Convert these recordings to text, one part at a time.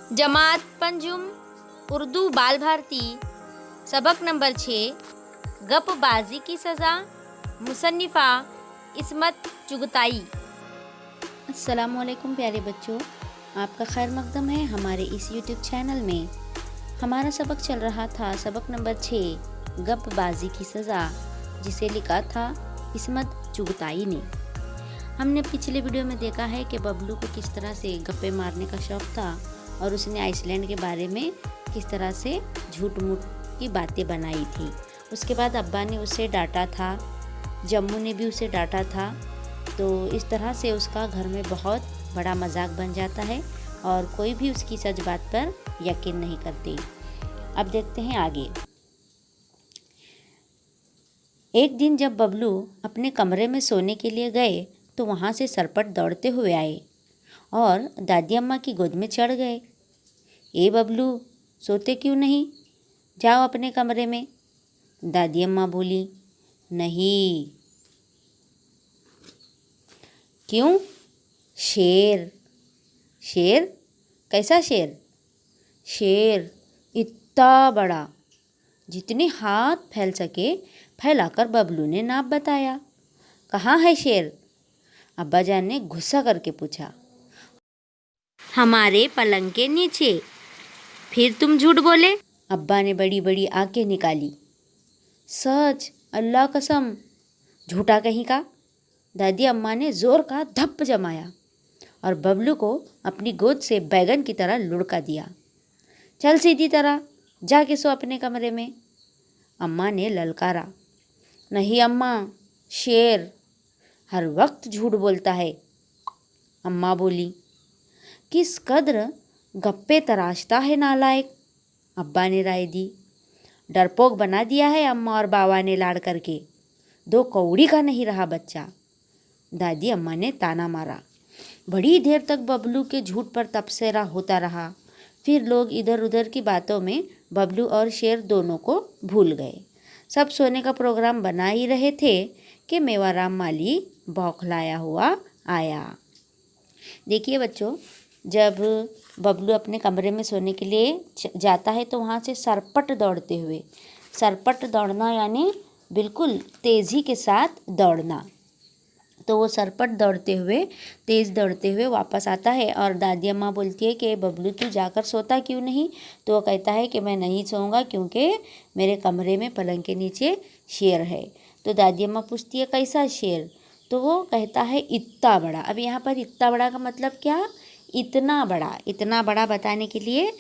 जमात पंजुम उर्दू बाल भारती सबक नंबर 6 गपबाजी की सज़ा। मुसन्निफ़ा इस्मत चुगताई। अस्सलामुअलैकुम प्यारे बच्चों, आपका खैर मकदम है हमारे इस YouTube चैनल में। हमारा सबक चल रहा था सबक नंबर 6 गपबाजी की सज़ा, जिसे लिखा था इस्मत चुगताई ने। हमने पिछले वीडियो में देखा है कि बबलू को किस तरह से गप्पे मारने का शौक़ था और उसने आइसलैंड के बारे में किस तरह से झूठ मूठ की बातें बनाई थी। उसके बाद अब्बा ने उसे डांटा था, जम्मू ने भी उसे डांटा था। तो इस तरह से उसका घर में बहुत बड़ा मजाक बन जाता है और कोई भी उसकी सच बात पर यकीन नहीं करते। अब देखते हैं आगे। एक दिन जब बबलू अपने कमरे में सोने के लिए गए तो वहाँ से सरपट दौड़ते हुए आए और दादी अम्मा की गोद में चढ़ गए। ए बबलू, सोते क्यों नहीं? जाओ अपने कमरे में। दादी अम्मा बोली, नहीं। क्यों? शेर। शेर? कैसा शेर? शेर इतना बड़ा, जितने हाथ फैल सके फैलाकर बबलू ने नाप बताया। कहाँ है शेर? अब्बा जान ने गुस्सा करके पूछा। हमारे पलंग के नीचे। फिर तुम झूठ बोले? अब्बा ने बड़ी बड़ी आंखें निकाली। सच, अल्लाह कसम, झूठा कहीं का। दादी अम्मा ने जोर का धप्प जमाया और बबलू को अपनी गोद से बैगन की तरह लुढ़का दिया। चल सीधी तरह जाके सो अपने कमरे में। अम्मा ने ललकारा। नहीं अम्मा, शेर हर वक्त झूठ बोलता है। अम्मा बोली, किस कद्र गप्पे तराशता है नालायक। अब्बा ने राय दी। डरपोक बना दिया है अम्मा और बाबा ने लाड़ करके, 2 कौड़ी का नहीं रहा बच्चा। दादी अम्मा ने ताना मारा। बड़ी देर तक बबलू के झूठ पर तबसरा होता रहा। फिर लोग इधर उधर की बातों में बबलू और शेर दोनों को भूल गए। सब सोने का प्रोग्राम बना ही रहे थे कि मेवाराम माली बौखलाया हुआ आया। देखिए बच्चों, जब बबलू अपने कमरे में सोने के लिए जाता है तो वहाँ से सरपट दौड़ते हुए, सरपट दौड़ना यानी बिल्कुल तेज़ी के साथ दौड़ना। तो वो सरपट दौड़ते हुए, तेज़ दौड़ते हुए वापस आता है और दादी अम्मा बोलती है कि बबलू तू जाकर सोता क्यों नहीं? तो वो कहता है कि मैं नहीं सोऊंगा क्योंकि मेरे कमरे में पलंग के नीचे शेर है। तो दादी अम्मा पूछती है कैसा शेर? तो वो कहता है इतना बड़ा। अब यहाँ पर इतना बड़ा का मतलब क्या? इतना बड़ा। इतना बड़ा बताने के लिए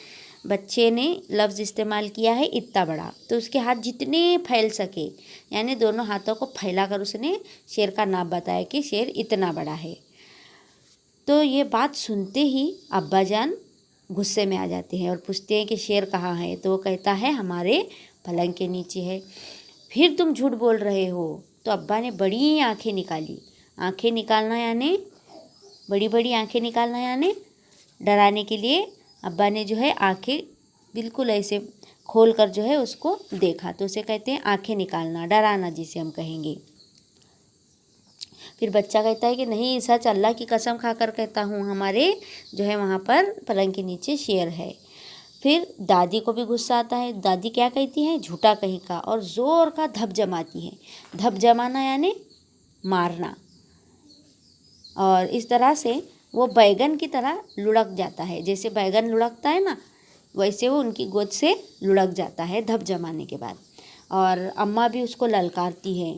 बच्चे ने लफ्ज़ इस्तेमाल किया है इतना बड़ा। तो उसके हाथ जितने फैल सके, यानी दोनों हाथों को फैलाकर उसने शेर का नाप बताया कि शेर इतना बड़ा है। तो ये बात सुनते ही अब्बा जान गुस्से में आ जाते हैं और पूछते हैं कि शेर कहाँ है? तो वो कहता है हमारे पलंग के नीचे है। फिर तुम झूठ बोल रहे हो। तो अब्बा ने बड़ी आंखें निकाली। आंखें निकालना यानी बड़ी बड़ी आंखें निकालना यानी डराने के लिए अब्बा ने जो है आंखें बिल्कुल ऐसे खोल कर जो है उसको देखा। तो उसे कहते हैं आंखें निकालना, डराना जिसे हम कहेंगे। फिर बच्चा कहता है कि नहीं, सच अल्लाह की कसम खाकर कहता हूँ, हमारे जो है वहाँ पर पलंग के नीचे शेर है। फिर दादी को भी गुस्सा आता है। दादी क्या कहती हैं? झूठा कहीं का, और ज़ोर का धप जमाती हैं। धप जमाना यानी मारना। और इस तरह से वो बैगन की तरह लुढ़क जाता है। जैसे बैगन लुढ़कता है ना, वैसे वो उनकी गोद से लुढ़क जाता है धप जमाने के बाद। और अम्मा भी उसको ललकारती है,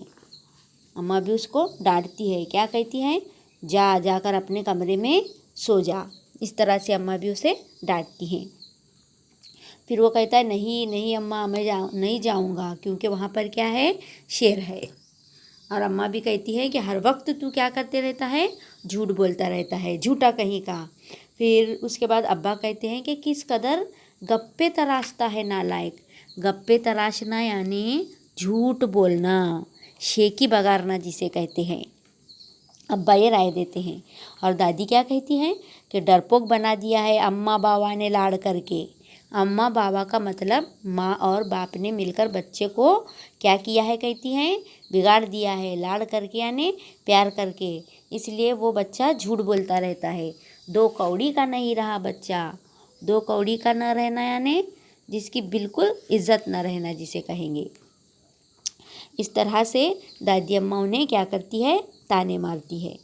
अम्मा भी उसको डांटती है। क्या कहती हैं? जाकर अपने कमरे में सो जा। इस तरह से अम्मा भी उसे डांटती हैं। फिर वो कहता है नहीं नहीं अम्मा, मैं नहीं जाऊँगा क्योंकि वहाँ पर क्या है? शेर है। और अम्मा भी कहती है कि हर वक्त तू क्या करते रहता है? झूठ बोलता रहता है, झूठा कहीं का। फिर उसके बाद अब्बा कहते हैं कि किस कदर गप्पे तराशता है नालायक। गप्पे तराशना यानी झूठ बोलना, शेकी बगारना जिसे कहते हैं। अब्बा ये राय देते हैं। और दादी क्या कहती हैं कि डरपोक बना दिया है अम्मा बाबा ने लाड़ करके। अम्मा बाबा का मतलब माँ और बाप ने मिलकर बच्चे को क्या किया है कहती हैं? बिगाड़ दिया है, लाड़ करके यानी प्यार करके। इसलिए वो बच्चा झूठ बोलता रहता है। 2 कौड़ी का नहीं रहा बच्चा। दो कौड़ी का न रहना यानी जिसकी बिल्कुल इज्जत न रहना जिसे कहेंगे। इस तरह से दादी अम्मा उन्हें क्या करती है, ताने मारती है।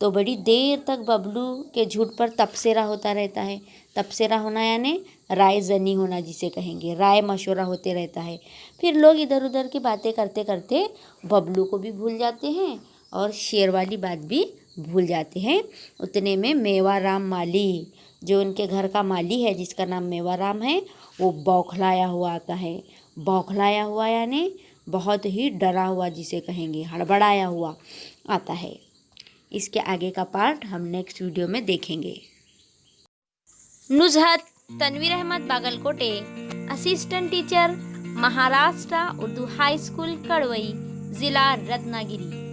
तो बड़ी देर तक बबलू के झूठ पर तबसेरा होता रहता है। तबसेरा होना यानी राय जनी होना जिसे कहेंगे, राय मशवरा होते रहता है। फिर लोग इधर उधर की बातें करते करते बबलू को भी भूल जाते हैं और शेर वाली बात भी भूल जाते हैं। उतने में मेवाराम माली, जो उनके घर का माली है जिसका नाम मेवाराम है, वो बौखलाया हुआ आता है। बौखलाया हुआ यानी बहुत ही डरा हुआ जिसे कहेंगे, हड़बड़ाया हुआ आता है। इसके आगे का पार्ट हम नेक्स्ट वीडियो में देखेंगे। Nuzhat Tanveer Ahmed Bagalkote, assistant teacher, Maharashtra Urdu high school Kadwai, जिला रत्नागिरी।